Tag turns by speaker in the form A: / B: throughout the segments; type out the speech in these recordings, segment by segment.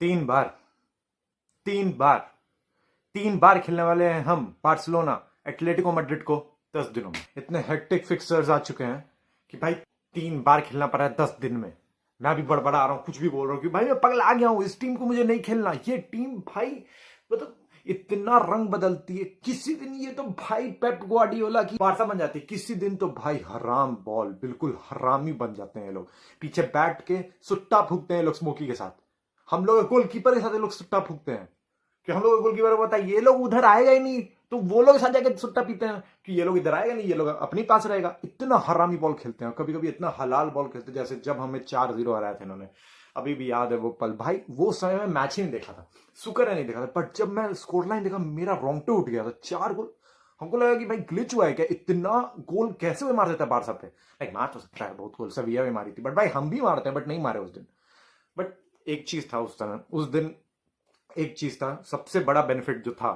A: तीन बार, तीन बार, तीन बार खेलने वाले हैं हम बार्सिलोना एटलेटिको मैड्रिड को 10 दिनों में। इतने हेक्टिक फिक्सर्स आ चुके हैं कि भाई तीन बार खेलना पड़ा है 10 दिन में। मैं भी बड़बड़ा रहा हूं, कुछ भी बोल रहा हूं कि भाई मैं पगला गया हूं, इस टीम को मुझे नहीं खेलना। ये टीम भाई मतलब इतना रंग बदलती है। किसी दिन ये तो भाई पेप ग्वार्डियोला की बारसा बन जाती है, किसी दिन तो भाई हराम बॉल, बिल्कुल हरामी बन जाते हैं ये लोग। पीछे बैठ के सुट्टा फूकते हैं ये लोग स्मोकी के साथ। हम लोग गोलकीपर के साथ ये लोग सुट्टा फूकते हैं कि हम लोग गोलकीपर को पता है ये लोग उधर आएगा ही नहीं, तो वो लोग साथ जाकर सुट्टा पीते हैं कि ये लोग इधर आएगा नहीं, ये लोग अपनी पास रहेगा। इतना हरामी बॉल खेलते हैं, कभी कभी इतना हलाल बॉल खेलते हैं, जैसे जब हमें 4-0 हराए थे इन्होंने। अभी भी याद है वो पल भाई। वो समय में मैच ही नहीं देखा था, शुक्र है नहीं देखा था, बट जब मैं स्कोर लाइन देखा मेरा रोंगटे उठ गया था। 4 गोल, हमको लगा कि भाई ग्लिच हुआ है क्या, इतना गोल कैसे वो मार देता है बारसा पे। लाइक मार तो सकता है बहुत गोल, सविया भी मारी थी, बट भाई हम भी मारते हैं, बट नहीं मारे उस दिन। बट एक चीज था उस समय, उस दिन एक चीज था, सबसे बड़ा बेनिफिट जो था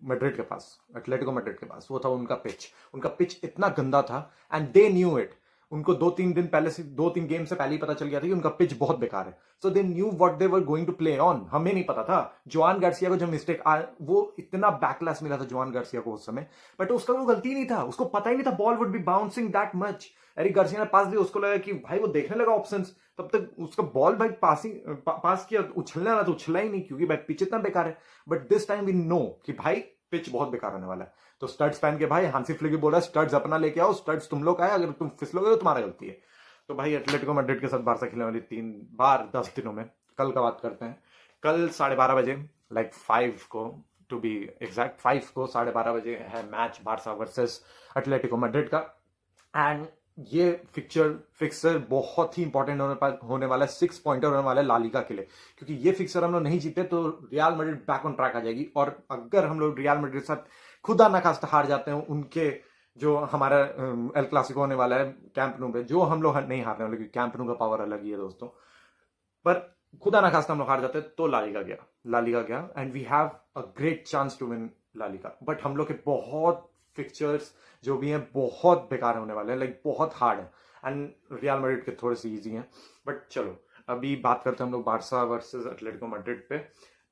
A: मैड्रिड के पास, एटलेटिको मैड्रिड के पास, वो था उनका पिच। उनका पिच इतना गंदा था एंड दे न्यू इट। उनको 2-3 दिन पहले से, 2-3 गेम से पहले ही पता चल गया था कि उनका पिच बहुत बेकार है। So they knew what they were going to play on. हमें नहीं पता था। जोआन गार्सिया को जो मिस्टेक वो इतना बैकलैश मिला था जोआन गार्सिया को उस समय, बट उसका कोई गलती नहीं था, उसको पता ही नहीं था ball would be bouncing that much. Eric Garcia ने पास दिया, उसको लगा कि भाई वो देखने लगा ऑप्शंस, तब तक उसका बॉल भाई पास किया, उछलने वाला तो उछला ही नहीं क्योंकि भाई पिच इतना बेकार है। But this time we know कि भाई पिच बहुत बेकार होने वाला है। तो स्टड्स पहन के भाई हांसी फ्लिक भी बोला स्टड्स अपना लेके आओ, स्टड्स तुम लोग आए, अगर तुम फिसलोगे तो तुम्हारा गलती है। तो भाई एटलेटिको मैड्रिड के साथ बारसा खेलने वाली 3 बार 10 दिनों में। कल का बात करते हैं। कल 12:30 बजे, लाइक 5 को, टू बी एग्जैक्ट 5 को 12:30 बजे है match Barça versus Atletico Madrid का। एंड ये फिक्सर बहुत ही इंपॉर्टेंट होने वाला है, 6 पॉइंटर होने वाला है ला लीगा के लिए। क्योंकि ये फिक्सर हम लोग नहीं जीते तो Real Madrid back on track आ जाएगी। और अगर हम लोग रियल मैड्रिड के साथ खुदा ना खास्ता हार जाते हैं उनके, जो हमारा एल क्लासिको होने वाला है कैंप नो पे, जो हम लोग नहीं हारने वाले क्योंकि कैंप नो का पावर अलग ही है दोस्तों। पर खुदा ना खास्ता हम लोग हार जाते तो ला लीगा गया and we have a great chance to win La Liga. But हम लोग के बहुत फिक्चर्स जो भी हैं बहुत बेकार होने वाले हैं, लाइक बहुत हार्ड है। एंड रियल मैड्रिड के थोड़े से इजी हैं। बट चलो अभी बात करते हैं हम लोग बारसा वर्सेस एटलेटिको मैड्रिड पे।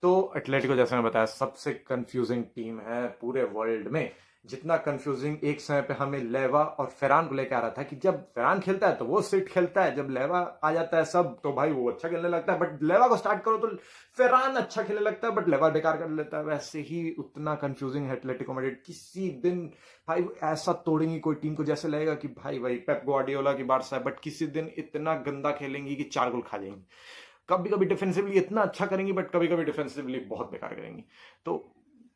A: तो एटलेटिको, जैसे मैं बताया, सबसे कंफ्यूजिंग टीम है पूरे वर्ल्ड में। जितना कंफ्यूजिंग एक समय पे हमें लेवा और फेरान को लेकर आ रहा था कि जब फेरान खेलता है तो वो सिट खेलता है, जब लेवा आ जाता है सब तो भाई वो अच्छा खेलने लगता है, बट लेवा को स्टार्ट करो तो फेरान अच्छा खेलने लगता है, बट लेवा बेकार कर लेता है। वैसे ही उतना कंफ्यूजिंग है एटलेटिको मैड्रिड। किसी दिन भाई ऐसा तोड़ेंगी कोई टीम को, जैसे लगेगा कि भाई भाई पेप ग्वार्डियोला की बारसा है, बट किसी दिन इतना गंदा खेलेंगी कि 4 गोल खा जाएंगी। कभी कभी डिफेंसिवली इतना अच्छा करेंगी, बट कभी कभी डिफेंसिवली बहुत बेकार करेंगी। तो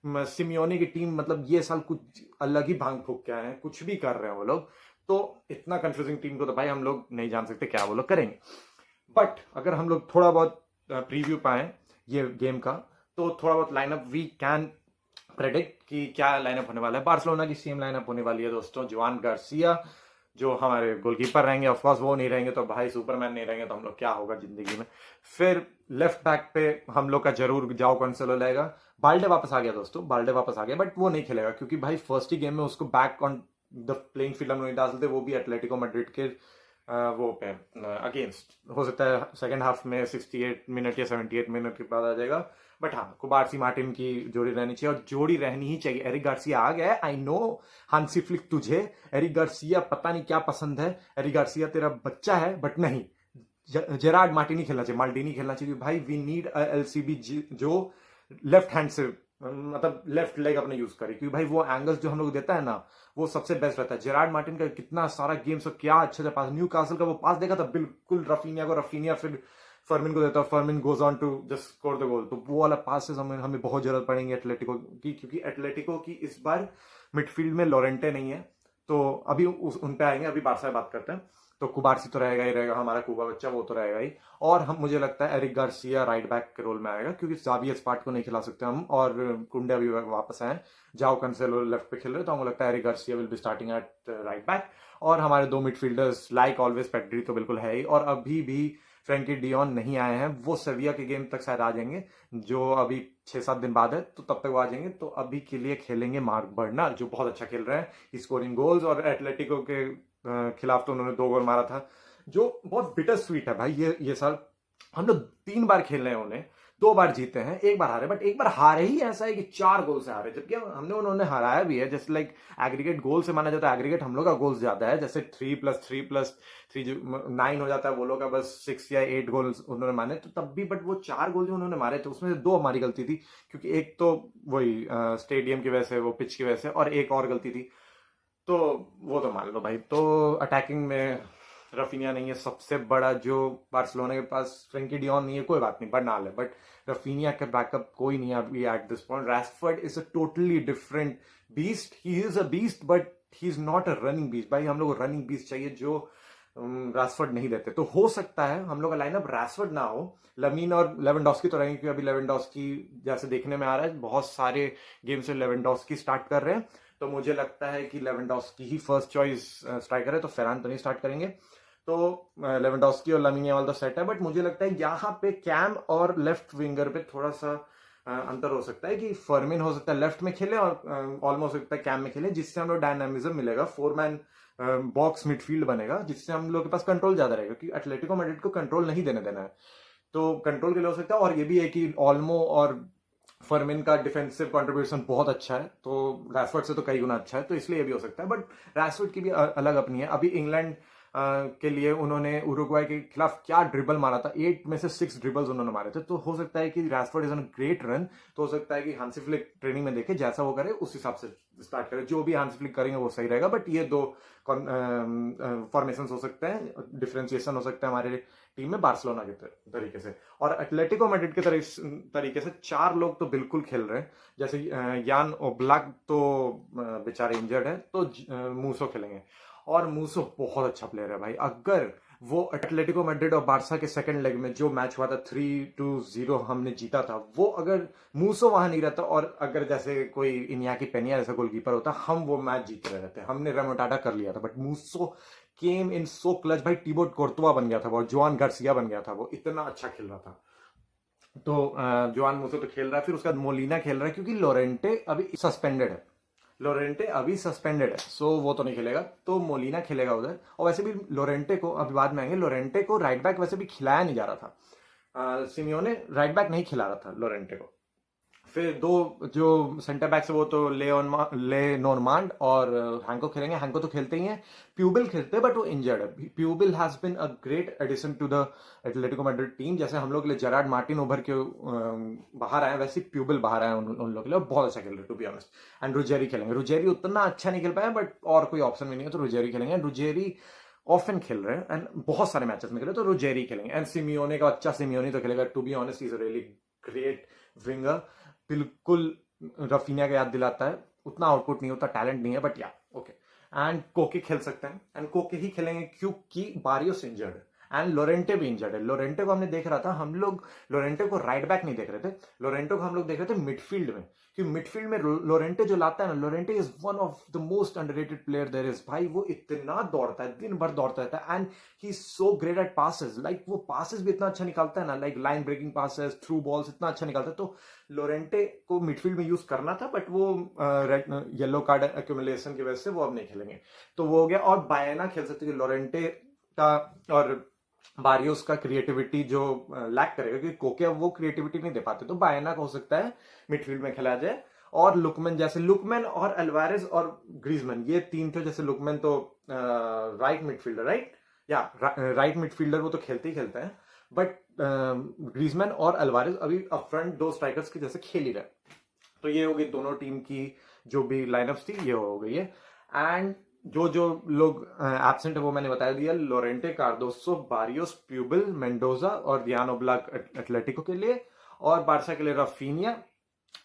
A: सिमियोनी की टीम मतलब ये साल कुछ अलग ही भांग फूक के आए हैं, कुछ भी कर रहे हैं वो लोग। तो इतना कंफ्यूजिंग टीम को तो भाई हम लोग नहीं जान सकते क्या वो लोग करेंगे। बट अगर हम लोग थोड़ा बहुत प्रीव्यू पाए ये गेम का, तो थोड़ा बहुत लाइनअप वी कैन प्रेडिक्ट कि क्या लाइनअप होने वाला है। बार्सिलोना की सेम लाइनअप होने वाली है दोस्तों। जोआन गार्सिया जो हमारे गोलकीपर रहेंगे, ऑफकोर्स वो नहीं रहेंगे तो भाई सुपरमैन नहीं रहेंगे तो हम लोग क्या होगा जिंदगी में। फिर लेफ्ट बैक पे हम लोग का जरूर जाओ कैंसेलो रहेगा। बाल्डे वापस आ गया दोस्तों, बाल्डे वापस आ गया, बट वो नहीं खेलेगा क्योंकि भाई फर्स्ट ही गेम में उसको back on the playing field हम नहीं डाल सकते, वो भी एटलेटिको मैड्रिड के वो पे अगेंस्ट। हो सकता है सेकेंड हाफ में 68 मिनट या 78 मिनट के बाद आ जाएगा। बट हाँ, कुबारसी मार्टिन की जोड़ी रहनी चाहिए और जोड़ी रहनी ही चाहिए। एरिक गार्सिया आ गया है, आई नो हांसी फ्लिक तुझे एरिक गार्सिया पता नहीं क्या पसंद है, एरिक गार्सिया तेरा बच्चा है, बट नहीं, जेरार्ड मार्टिनी खेलना चाहिए, माल्डिनी खेलना चाहिए भाई। वी नीड एलसीबी जो लेफ्ट हैंड से मतलब लेफ्ट लेग अपने यूज करे, क्योंकि भाई वो एंगल्स जो हम लोग देता है ना वो सबसे बेस्ट रहता है। जेरार्ड मार्टिन का कितना सारा गेम्स और क्या अच्छे से पास, न्यू कासल का वो पास देखा था बिल्कुल रफीनिया को, रफीनिया फिर फर्मिन को देता है, Fermin goes on to just score the goal. तो वो वाला पास हमें बहुत जरूरत पड़ेगी एटलेटिको की, क्योंकि एटलेटिको की इस बार मिडफील्ड में लोरेंटे नहीं है। तो अभी उन पे आएंगे, अभी बारसा बात करते हैं। तो कुबारसी तो रहेगा ही रहेगा, हमारा कुबा बच्चा वो तो रहेगा ही। और हम मुझे लगता है एरिक गार्सिया राइट बैक के रोल में आएगा क्योंकि जावियर स्पार्ट को नहीं खिला सकते हम, और कुंडे अभी वापस आए, जाओ कैंसेलो लेफ्ट पे खेल रहे, तो हमको लगता है Eric Garcia will be starting at right back. और हमारे 2 मिडफील्डर्स लाइक ऑलवेज पेड्री तो बिल्कुल है ही, और अभी भी फ्रेंकी डियोन नहीं आए हैं, वो सेविया के गेम तक शायद आ जाएंगे, जो अभी 6-7 दिन बाद है, तो तब तक वो आ जाएंगे। तो अभी के लिए खेलेंगे मार्क बर्नर जो बहुत अच्छा खेल रहे हैं, स्कोरिंग गोल्स, और एटलेटिको के खिलाफ तो उन्होंने 2 गोल मारा था, जो बहुत बिटर स्वीट है भाई। ये साल हम लोग 3 बार खेल रहे हैं उन्हें, 2 बार जीते हैं, 1 बार हारे, बट 1 बार हारे ही ऐसा है कि 4 गोल से हारे, जबकि हमने उन्होंने हराया भी है। जैसे लाइक एग्रीगेट गोल से माना जाता है, एग्रीगेट हम लोग का गोल्स ज्यादा है, जैसे 3+3+3 जो 9 हो जाता है, वो लोग का बस 6 या 8 गोल उन्होंने माने, तो तब भी बट वो 4 गोल जो उन्होंने मारे थे उसमें से 2 हमारी गलती थी, क्योंकि एक तो वही स्टेडियम की वजह से, वो पिच की वजह से, और एक और गलती थी, तो वो तो मान लो भाई। तो अटैकिंग में रफीनिया नहीं है सबसे बड़ा जो बार्सिलोना के पास, फ्रेंकी डियोन नहीं है, कोई बात नहीं, बर्नाल है, बट रफीनिया का बैकअप कोई नहीं है अभी at this point. Rashford is a totally different beast, he is a beast but he is not a running beast. भाई हम लोग को रनिंग बीस्ट चाहिए जो रैशफोर्ड नहीं देते। तो हो सकता है हम लोग का लाइनअप रैशफोर्ड ना हो, लमीन और लेवेंडोस्की तो रहेंगे, क्योंकि अभी लेवेंडोस्की जैसे देखने में आ रहा है बहुत सारे गेम से लेवेंडोस्की स्टार्ट कर रहे हैं, तो मुझे लगता है कि लेवेंडोस्की ही फर्स्ट चॉइस स्ट्राइकर है, तो फेरान तो नहीं स्टार्ट करेंगे। तो लेवेंडोस्की और लामिन यामाल तो सेट है, बट मुझे लगता है यहाँ पे कैम और लेफ्ट विंगर पे थोड़ा सा अंतर हो सकता है, कि फर्मिन हो सकता है लेफ्ट में खेले और ऑलमोस्ट सकता है कैम में खेले, जिससे हम लोग डायनामिज्म मिलेगा, 4 मैन बॉक्स मिडफील्ड बनेगा, जिससे हम लोग के पास कंट्रोल ज्यादा रहेगा, क्योंकि एटलेटिको मैड्रिड को कंट्रोल नहीं देने देना है, तो कंट्रोल के लिए हो सकता है। और ये भी है कि ऑल्मो और फर्मिन का डिफेंसिव कंट्रीब्यूशन बहुत अच्छा है, तो रैशफोर्ड से तो कई गुना अच्छा है, तो इसलिए ये भी हो सकता है। बट रैशफोर्ड की भी अलग अपनी है। अभी इंग्लैंड के लिए उन्होंने उरुग्वाई के खिलाफ क्या ड्रिबल मारा था, 8 में से 6 ड्रिबल्स उन्होंने मारे थे, तो हो सकता है कि Rashford is on great run, तो हो सकता है कि हांसी फ्लिक ट्रेनिंग में देखे जैसा वो करे उस हिसाब से स्टार्ट करे, जो भी हांसी फ्लिक करेंगे वो सही रहेगा। बट ये 2 फॉर्मेशन हो सकते हैं, डिफ्रेंसिएशन हो सकता है हमारे टीम में बार्सिलोना के तरीके से। और एटलेटिको मैड्रिड के तरीके से 4 लोग तो बिल्कुल खेल रहे हैं, जैसे यान ओब्लाक तो बेचारे इंजर्ड है, तो मूसो खेलेंगे, और मूसो बहुत अच्छा प्लेयर है भाई। अगर वो एटलेटिको मैड्रिड और बारसा के सेकंड लेग में जो मैच हुआ था 3-0 हमने जीता था, वो अगर मूसो वहां नहीं रहता, और अगर जैसे कोई इनियाकी पेनिया जैसा गोलकीपर होता, हम वो मैच जीत रहे रहते, हमने रेमोटाडा कर लिया था। But मूसो came in so clutch भाई, टीबोट कोर्तुआ बन गया था वो, जोआन गार्सिया बन गया था वो, इतना अच्छा खेल रहा था। तो जोआन मूसो तो खेल रहा है, फिर उसके बाद मोलिना खेल रहा है, क्योंकि लोरेंटे अभी सस्पेंडेड है, लोरेंटे अभी सस्पेंडेड है, सो वो तो नहीं खेलेगा, तो मोलिना खेलेगा उधर। और वैसे भी लोरेंटे को अभी बाद में आएंगे, लोरेंटे को राइट बैक वैसे भी खिलाया नहीं जा रहा था, सिमियोने राइट बैक नहीं खिला रहा था लोरेंटे को। फिर 2 जो सेंटर बैक्स है वो तो ले नॉर्मांड और हैंको खेलेंगे। हैंको तो खेलते ही हैं, प्यूबिल खेलते हैं बट वो इंजर्ड है। Pubill has been a great addition to the Atletico Madrid team, जैसे हम लोग के लिए जेरार्ड मार्टिन उभर के बाहर आए, वैसे प्यूबिल बाहर आए उन लोग के लिए, बहुत अच्छा खेल रहे टू बी ऑनेस्ट। एंड रुजेरी खेलेंगे, रुजेरी उतना अच्छा नहीं खेल पाया, बट और कोई ऑप्शन भी नहीं है, तो रुजेरी खेलेंगे। रुजेरी ऑफन खेल रहे हैं एंड बहुत सारे मैचेस में खेले, तो रुजेरी खेलेंगे। एंड सिमियोने का बच्चा सिमियोनी तो खेलेगा, to be honest is a really great winger, बिल्कुल रफीनिया का याद दिलाता है, उतना आउटपुट नहीं होता, टैलेंट नहीं है, बट या ओके। एंड कोके खेल सकते हैं, एंड कोके ही खेलेंगे क्योंकि बारियोस इंजर्ड है एंड लोरेंटे भी इंजर्ड है। लोरेंटे को हमने देख रहा था, हम लोग लोरेंटे को राइट बैक नहीं देख रहे थे, लोरेंटे को हम लोग देख रहे थे मिडफील्ड में, क्योंकि मिडफील्ड में लोरेंटे जो लाता है ना, Llorente is one of the most underrated player there is. भाई वो इतना दौड़ता है, दिन भर दौड़ता रहता है, and he is so great at passes, like वो पासेस भी इतना अच्छा निकालता है ना, like line breaking passes, through balls इतना अच्छा निकालता है। तो लोरेंटे को मिडफील्ड में यूज करना था, बट वो येलो कार्ड एक्यूमुलेशन की वजह से वो अब नहीं खेलेंगे, तो वो हो गया। और बायना खेल सकते हैं, लोरेंटे का और बारियोस का क्रिएटिविटी जो लैक करेगा, क्योंकि कोके अब वो क्रिएटिविटी नहीं दे पाते, तो बायना का हो सकता है मिडफील्ड में खेला जाए। और लुकमैन, जैसे लुकमैन और अल्वारेज और ग्रीजमैन, ये 3 तो, जैसे लुकमैन तो राइट मिडफील्डर, राइट या राइट मिडफील्डर, वो तो खेलते ही खेलते हैं, बट ग्रीजमैन और अल्वारेज अभी अपफ्रंट 2 स्ट्राइकर्स के जैसे खेल ही रहे। तो ये हो गई दोनों टीम की जो भी लाइनअप्स थी, ये हो गई है। एंड जो जो लोग एब्सेंट है वो मैंने बता दिया, लोरेंटे, कार्दोसो, बारियोस, प्यूबिल, मेंडोजा और डियानो ब्लैक एटलेटिको के लिए, और बारसा के लिए रफीनिया,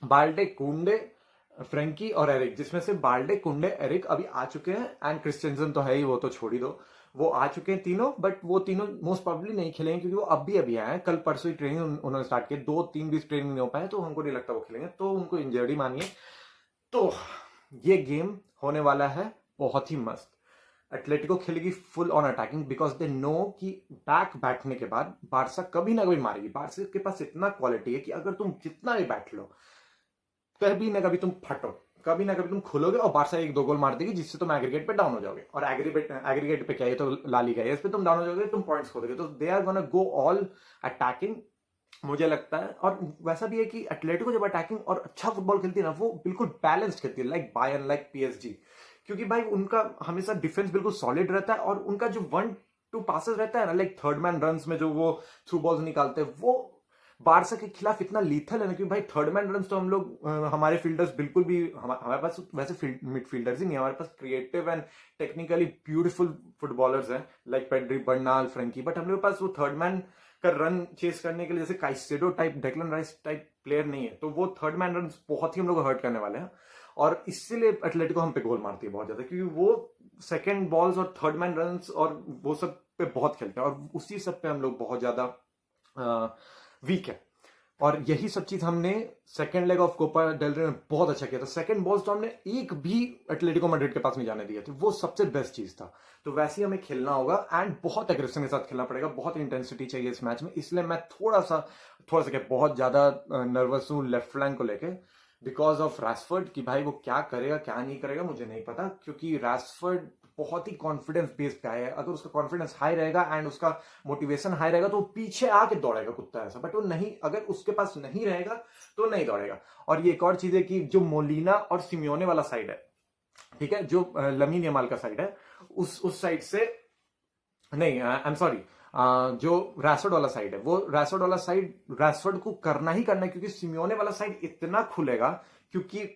A: बाल्डे, कुंडे, फ्रेंकी और एरिक, जिसमें से बाल्डे, कुंडे, एरिक अभी आ चुके हैं, एंड क्रिस्टियनसन तो है ही, वो तो छोड़ ही दो, वो आ चुके हैं तीनों, बट वो तीनों मोस्ट प्रोबेबली नहीं खेलेंगे, क्योंकि वो अभी आए हैं, कल परसों ही ट्रेनिंग उन्होंने स्टार्ट की, 2-3 भी ट्रेनिंग नहीं हो पाए, तो हमको नहीं लगता वो खेलेंगे, तो उनको इंजर्डी मानिए। तो ये गेम होने वाला है बहुत ही मस्त। एटलेटिको खेलेगी full on attacking, because they know कि बैक बैठने के बाद बारसा कभी ना कभी मारेगी। बारसा के पास इतना क्वालिटी है कि अगर तुम जितना भी बैठ लो, कभी ना कभी तुम फटो, कभी ना कभी तुम खुलोगे और बारसा 1-2 गोल मार देगी, जिससे तुम एग्रीगेट पे डाउन हो जाओगे। और एग्रीगेट पे क्या है, तो ला लीगा है, इस पे तुम डाउन हो जाओगे, तुम पॉइंट्स खो दोगे। तो they are gonna go all attacking, मुझे लगता है। और वैसा भी है कि एटलेटिको जब अटैकिंग और अच्छा फुटबॉल खेलती है ना, वो बिल्कुल बैलेंस्ड खेलती है, लाइक बायर्न, लाइक पीएसजी। क्योंकि भाई उनका हमेशा डिफेंस बिल्कुल सॉलिड रहता है, और उनका जो 1-2 पासेस रहता है ना, लाइक थर्ड मैन रन्स में जो वो थ्रू बॉल्स निकालते हैं, वो बारसा के खिलाफ इतना लीथल है ना। क्योंकि भाई थर्ड मैन रन्स तो हम लोग हमारे फील्डर्स बिल्कुल भी, हमारे पास वैसे मिडफील्डर्स ही नहीं है, हमारे पास creative and technically beautiful footballers हैं, like Pedri, Bernal, Frenkie. But हम लोग के पास वो थर्ड मैन का रन चेस करने के लिए जैसे Caicedo type, Declan Rice type player नहीं है। तो वो थर्ड मैन रन बहुत ही हम लोग को हर्ट करने वाले हैं, और इसीलिए एटलेटिको हम पे गोल मारती है बहुत ज्यादा, क्योंकि वो सेकंड बॉल्स और थर्ड मैन रन और वो सब पे बहुत खेलते हैं, और उसी सब पे हम लोग बहुत ज्यादा वीक है। और यही सब चीज हमने second leg of Copa del Rey में बहुत अच्छा किया था। सेकंड बॉल्स तो हमने एक भी एटलेटिको मैड्रिड के पास नहीं जाने दिए थे, वो सबसे बेस्ट चीज था। तो वैसे ही हमें खेलना होगा, एंड बहुत एग्रेशन के साथ खेलना पड़ेगा, बहुत इंटेंसिटी चाहिए इस मैच में। इसलिए मैं थोड़ा सा क्या बहुत ज्यादा नर्वस हूँ लेफ्ट फ्लैंक को लेके, बिकॉज ऑफ रैशफोर्ड। कि भाई वो क्या करेगा क्या नहीं करेगा मुझे नहीं पता, क्योंकि रैशफोर्ड बहुत ही कॉन्फिडेंस बेस्ड गाय है। अगर उसका कॉन्फिडेंस हाई रहेगा एंड उसका मोटिवेशन हाई रहेगा तो वो पीछे आके दौड़ेगा कुत्ता ऐसा, बट वो नहीं, अगर उसके पास नहीं रहेगा तो नहीं दौड़ेगा। और ये एक और चीज है कि जो मोलिना और सिमियोने वाला साइड है, ठीक है, जो लमीन यमाल का साइड है, उस साइड से नहीं, आई एम सॉरी, जो रैशफोर्ड वाला साइड है, वो रैशफोर्ड वाला साइड रैशफोर्ड को करना ही करना है, क्योंकि सिमियोने वाला साइड इतना खुलेगा। क्योंकि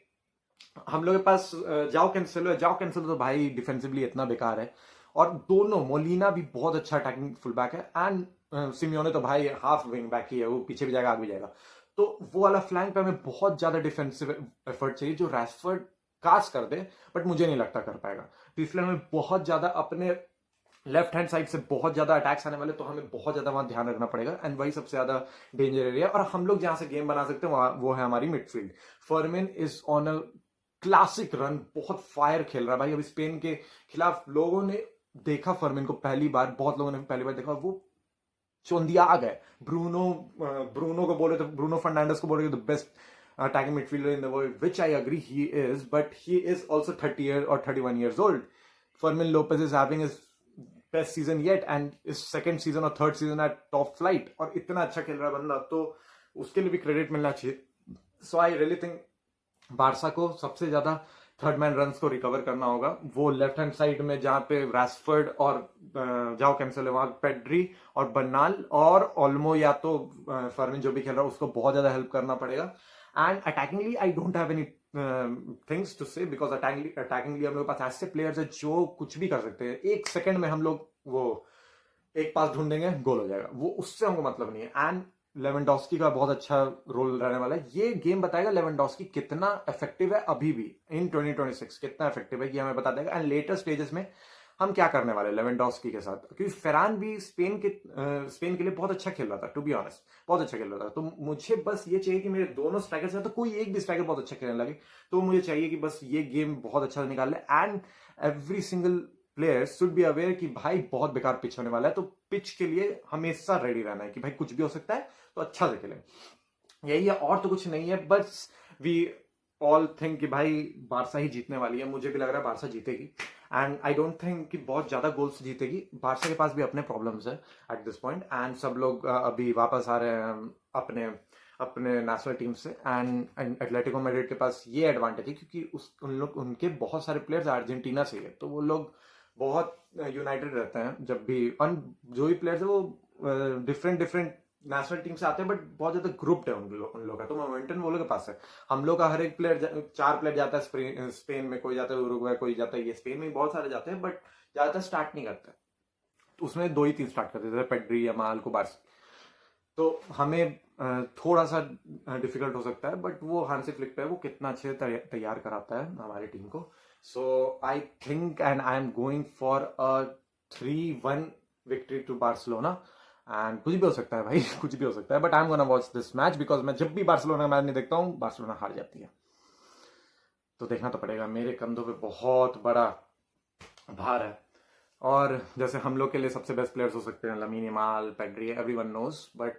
A: हम लोग के पास जाओ कैंसेलो है, जाओ कैंसेलो तो भाई डिफेंसिवली इतना बेकार है, और दोनों मोलिना भी बहुत अच्छा अटैकिंग फुल बैक है, एंड सिमियोने तो भाई हाफ विंग बैक ही है, वो पीछे भी जाएगा आगे भी जाएगा। तो वो वाला फ्लैंक पे हमें बहुत ज्यादा डिफेंसिव एफर्ट चाहिए, जो रैशफोर्ड कास्ट कर दे, बट मुझे नहीं लगता कर पाएगा। तो इसलिए हमें बहुत ज्यादा अपने लेफ्ट हैंड साइड से बहुत ज्यादा अटैक्स आने वाले, तो हमें बहुत ज्यादा वहां ध्यान रखना पड़ेगा, एंड वही सबसे ज्यादा डेंजर एरिया। और हम लोग जहां से गेम बना सकते हैं वो है हमारी midfield. Fermin is on a classic run, बहुत फायर खेल रहा है भाई। अभी स्पेन के खिलाफ लोगों ने देखा फर्मिन को पहली बार, बहुत लोगों ने पहली बार देखा, वो चौंधिया आ गए। ब्रूनो को बोले तो, ब्रूनो फर्नांडिस को बोले the best attacking midfielder in the world, which I agree he is, but he is also 30 year और 31 years old. Fermin Lopez is having his best season yet, and इस second season और third season eight top flight, और इतना अच्छा खेल रहा है बंदा, तो उसके लिए भी क्रेडिट मिलना चाहिए। सो आई रियली थिंक बारसा को सबसे ज्यादा थर्ड मैन रन्स को रिकवर करना होगा। वो लेफ्ट हैंड साइड में जहां पे रैशफोर्ड और जाओ कैंसेलो, वहां पेड्री और बर्नाल और ओल्मो, या तो फर्मिन जो भी खेल रहा है उसको बहुत ज्यादा हेल्प करना पड़ेगा। And attackingly I don't have any things to say, because attackingly हम लोग के पास ऐसे प्लेयर्स है जो कुछ भी कर सकते हैं। एक सेकंड में हम लोग वो एक पास ढूंढ देंगे, गोल हो जाएगा, वो उससे हमको मतलब नहीं है। एंड लेवेंडोस्की का बहुत अच्छा रोल रहने वाला है। ये गेम बताएगा लेवेंडोस्की कितना इफेक्टिव है अभी भी इन 2026, कितना इफेक्टिव है ये हमें बता देगा। एंड लेटर स्टेजेस में हम क्या करने वाले लेवेंडोस्की के साथ, क्योंकि फेरान भी स्पेन के लिए बहुत अच्छा खेल रहा था, टू बी ऑनेस्ट बहुत अच्छा खेल रहा था। तो मुझे बस ये चाहिए कि मेरे दोनों स्ट्राइकर से तो कोई एक भी स्ट्राइकर बहुत अच्छा खेलने लगे, तो मुझे चाहिए कि बस ये गेम बहुत अच्छा निकाल ले। And every single players should be aware कि भाई बहुत बेकार पिच होने वाला है, तो पिच के लिए हमेशा रेडी रहना है कि भाई कुछ भी हो सकता है, तो अच्छा से खेलें। यही है, और तो कुछ नहीं है। बस वी ऑल थिंक कि भाई बारसा ही जीतने वाली है, मुझे भी लग रहा है बारसा जीतेगी। एंड आई डोंट थिंक कि बहुत ज्यादा गोल्स जीतेगी। बारसा के पास भी अपने प्रॉब्लम्स है एट दिस पॉइंट, एंड सब लोग अभी वापस आ रहे हैं अपने अपने नेशनल टीम से। एंड एटलेटिको मैड्रिड के पास ये एडवांटेज है क्योंकि उनके बहुत सारे प्लेयर्स अर्जेंटीना से है, तो वो लोग बहुत यूनाइटेड रहते हैं जब भी। जो भी प्लेयर्स है वो डिफरेंट नेशनल टीम से आते हैं, बट बहुत ज्यादा ग्रुप्ड है उन लोगों का, तो मोमेंटम वो लोग के पास है। हम लोग का हर एक प्लेयर, 4 प्लेयर जाता है स्पेन में, कोई जाता है उरुग्वे, कोई जाता है, ये स्पेन में बहुत सारे जाते हैं, बट ज्यादातर स्टार्ट नहीं करते। तो उसमें 2 ही 3 स्टार्ट करते थे, पेड्री, यमाल, कुबार्सी। तो हमें थोड़ा सा डिफिकल्ट हो सकता है, बट वो हांसी फ्लिक पे है, वो कितना अच्छे से तैयार कराता है हमारी टीम को। So I think and I am going for a 3-1 victory to Barcelona. And कुछ भी हो सकता है भाई कुछ भी हो सकता है, but I am gonna watch this match, because मैं जब भी बार्सिलोना का मैच नहीं देखता हूँ बार्सिलोना हार जाती है। तो देखना तो पड़ेगा, मेरे कंधों पे बहुत बड़ा भार है। और जैसे हम लोग के लिए सबसे बेस्ट प्लेयर्स हो सकते हैं Lamine Yamal, Pedri, everyone knows, but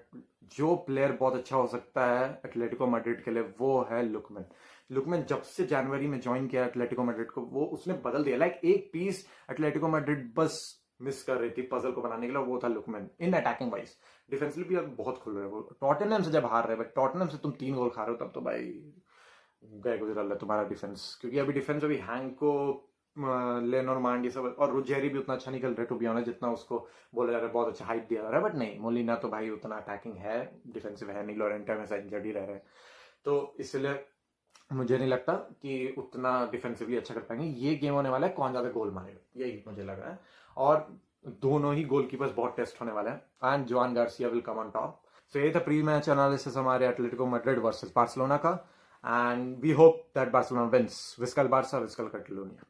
A: जो प्लेयर बहुत अच्छा हो सकता है एटलेटिको मैड्रिड के लिए वो है लुकमैन। लुकमैन जब से जनवरी में ज्वाइन किया एटलेटिको मैड्रिड को, वो उसने बदल दिया। लाइक एक पीस एटलेटिको मैड्रिड बस मिस कर रही थी पजल को बनाने के लिए, वो था लुकमैन इन अटैकिंग वाइज। डिफेंसिवली भी अब बहुत खुल रहे हैं वो। टॉटनहम से जब हार रहे हैं, टॉटनहम से तुम 3 गोल खा रहे हो, तब तो भाई गए गुजरल है तुम्हारा डिफेंस। क्योंकि अभी डिफेंस अभी हैंग को लेनॉर्मांड ये सब और रुजेरी भी उतना अच्छा नहीं खेल रहे टू बी ऑनेस्ट, जितना उसको बोला जा रहा है बहुत अच्छा हाइप दिया जा रहा है। बट नहीं, मोलिना तो भाई उतना अटैकिंग है, डिफेंसिव है नहीं। लोरेंटा में इंजर्ड ही रह रहे हैं, तो इसलिए मुझे नहीं लगता कि उतना डिफेंसिवली अच्छा कर पाएंगे। ये गेम होने वाला है कौन ज्यादा गोल मारेगा, यही मुझे लग रहा है। और दोनों ही गोलकीपर्स बहुत टेस्ट होने वाले हैं and Joan Garcia will come on top. So ये था प्री मैच एनालिसिस हमारे एटलेटिको मैड्रिड वर्सेस बार्सिलोना का, and we hope that Barcelona wins. विस्कल बार्सा, विस्कल कैटलोनिया।